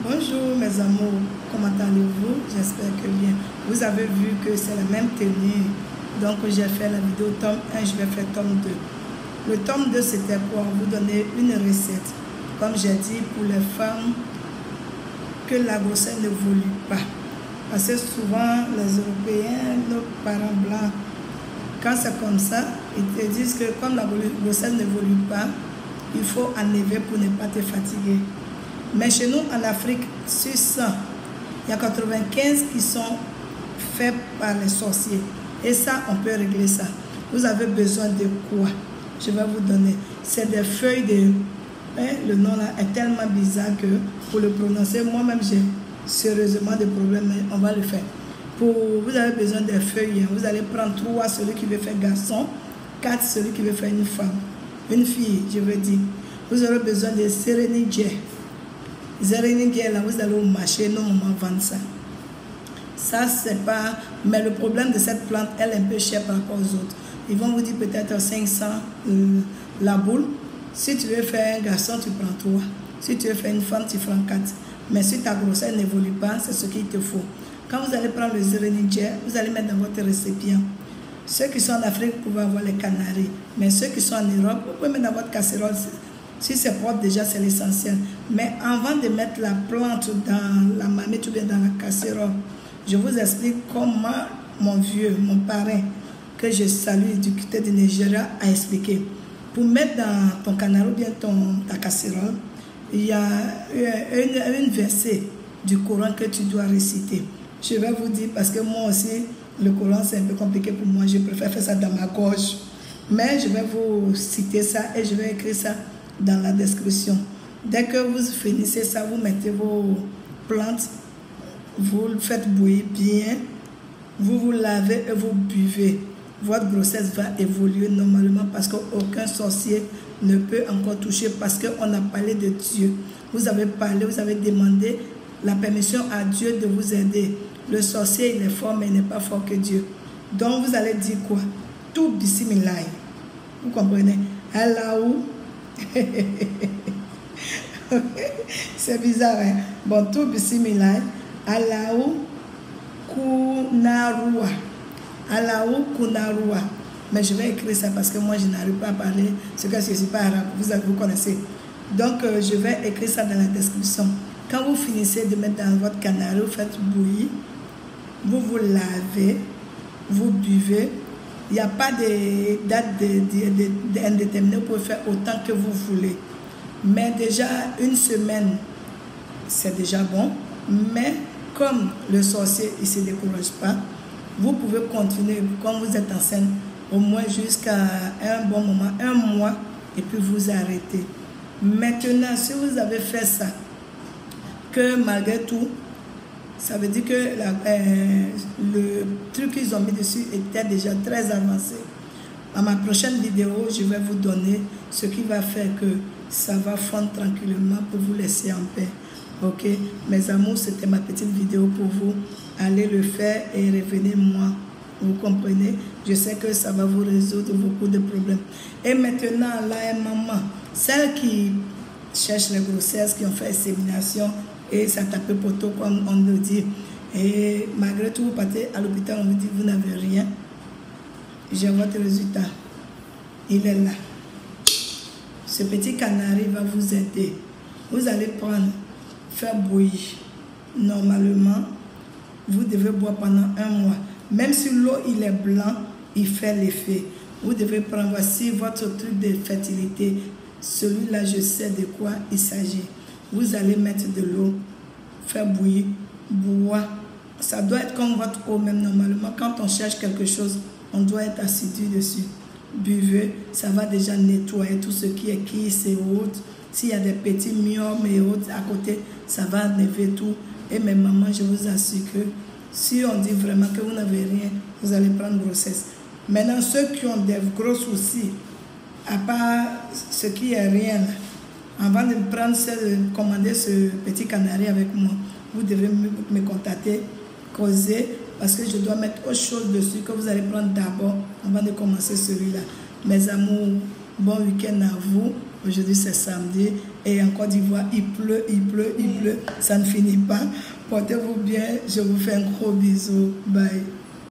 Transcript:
Bonjour mes amours, comment allez-vous? J'espère que bien. Vous avez vu que c'est la même tenue. Donc j'ai fait la vidéo tome 1, je vais faire tome 2. Le tome 2 c'était pour vous donner une recette. Comme j'ai dit, pour les femmes que la grossesse ne évolue pas. Parce que souvent les Européens, nos parents blancs, quand c'est comme ça, ils te disent que comme la grossesse n'évolue pas, il faut enlever pour ne pas te fatiguer. Mais chez nous, en Afrique, sur 100, il y a 95 qui sont faits par les sorciers. Et ça, on peut régler ça. Vous avez besoin de quoi? Je vais vous donner. C'est des feuilles de... le nom là est tellement bizarre que pour le prononcer, moi-même, j'ai sérieusement des problèmes, mais on va le faire. Vous avez besoin des feuilles. Vous allez prendre 3, celui qui veut faire garçon, 4, celui qui veut faire une femme. Une fille, je veux dire. Vous aurez besoin de sérénité. Là, vous allez au marché, nos mamans vendent ça. Ça, c'est pas... Mais le problème de cette plante, elle est un peu chère par rapport aux autres. Ils vont vous dire peut-être 500 la boule. Si tu veux faire un garçon, tu prends 3. Si tu veux faire une femme, tu prends 4. Mais si ta grossesse n'évolue pas, c'est ce qu'il te faut. Quand vous allez prendre le zérénigé, vous allez mettre dans votre récipient. Ceux qui sont en Afrique, vous pouvez avoir les canaries. Mais ceux qui sont en Europe, vous pouvez mettre dans votre casserole. Si c'est propre, déjà, c'est l'essentiel. Mais avant de mettre la plante dans la marmite ou bien dans la casserole, je vous explique comment mon vieux, mon parrain, que je salue du côté du Nigeria, a expliqué. Pour mettre dans ton canard ou bien ta casserole, il y a une versée du Coran que tu dois réciter. Je vais vous dire, parce que moi aussi, le Coran, c'est un peu compliqué pour moi. Je préfère faire ça dans ma gorge. Mais je vais vous citer ça et je vais écrire ça dans la description. Dès que vous finissez ça, vous mettez vos plantes, vous le faites bouillir bien, vous vous lavez et vous buvez. Votre grossesse va évoluer normalement parce qu'aucun sorcier ne peut encore toucher parce qu'on a parlé de Dieu. Vous avez parlé, vous avez demandé la permission à Dieu de vous aider. Le sorcier, il est fort, mais il n'est pas fort que Dieu. Donc, vous allez dire quoi? Tout bismillah. Vous comprenez? Allahou. C'est bizarre, hein? Bon, tout bismillah. Allahou Kunarua. Allahou Kunarua. Mais je vais écrire ça parce que moi, je n'arrive pas à parler. Ce que c'est pas arabe. Vous connaissez. Donc, je vais écrire ça dans la description. Quand vous finissez de mettre dans votre canard, vous faites bouillir. Vous vous lavez. Vous buvez. Il n'y a pas de date indéterminée. Vous pouvez faire autant que vous voulez. Mais déjà, une semaine, c'est déjà bon. Mais comme le sorcier, il ne se décourage pas, vous pouvez continuer, comme vous êtes enceinte, au moins jusqu'à un bon moment, 1 mois, et puis vous arrêtez. Maintenant, si vous avez fait ça, que malgré tout, ça veut dire que le truc qu'ils ont mis dessus était déjà très avancé. Dans ma prochaine vidéo, je vais vous donner ce qui va faire que ça va fondre tranquillement pour vous laisser en paix. Ok? Mes amours, c'était ma petite vidéo pour vous. Allez le faire et revenez-moi. Vous comprenez? Je sais que ça va vous résoudre beaucoup de problèmes. Et maintenant, là, maman, celles qui cherchent les grossesses, qui ont fait insémination, et ça tape poteau, comme on nous dit. Et malgré tout, vous partez à l'hôpital, on vous dit, vous n'avez rien. J'ai votre résultat. Il est là. Ce petit canari va vous aider. Vous allez prendre, faire bouillir. Normalement, vous devez boire pendant 1 mois. Même si l'eau, il est blanc, il fait l'effet. Vous devez prendre, voici votre truc de fertilité. Celui-là, je sais de quoi il s'agit. Vous allez mettre de l'eau, faire bouillir, boire. Ça doit être comme votre eau même normalement. Quand on cherche quelque chose, on doit être assidu dessus. Buvez, ça va déjà nettoyer tout ce qui est kiss et autres. S'il y a des petits myomes et autres à côté, ça va enlever tout. Et mes mamans, je vous assure que si on dit vraiment que vous n'avez rien, vous allez prendre grossesse. Maintenant, ceux qui ont des gros soucis, à part ce qui est rien là, avant de commander ce petit canari avec moi, vous devez me contacter, causer, parce que je dois mettre autre chose dessus que vous allez prendre d'abord avant de commencer celui-là. Mes amours, bon week-end à vous. Aujourd'hui c'est samedi Et en Côte d'Ivoire, il pleut, ça ne finit pas. Portez-vous bien, je vous fais un gros bisou. Bye.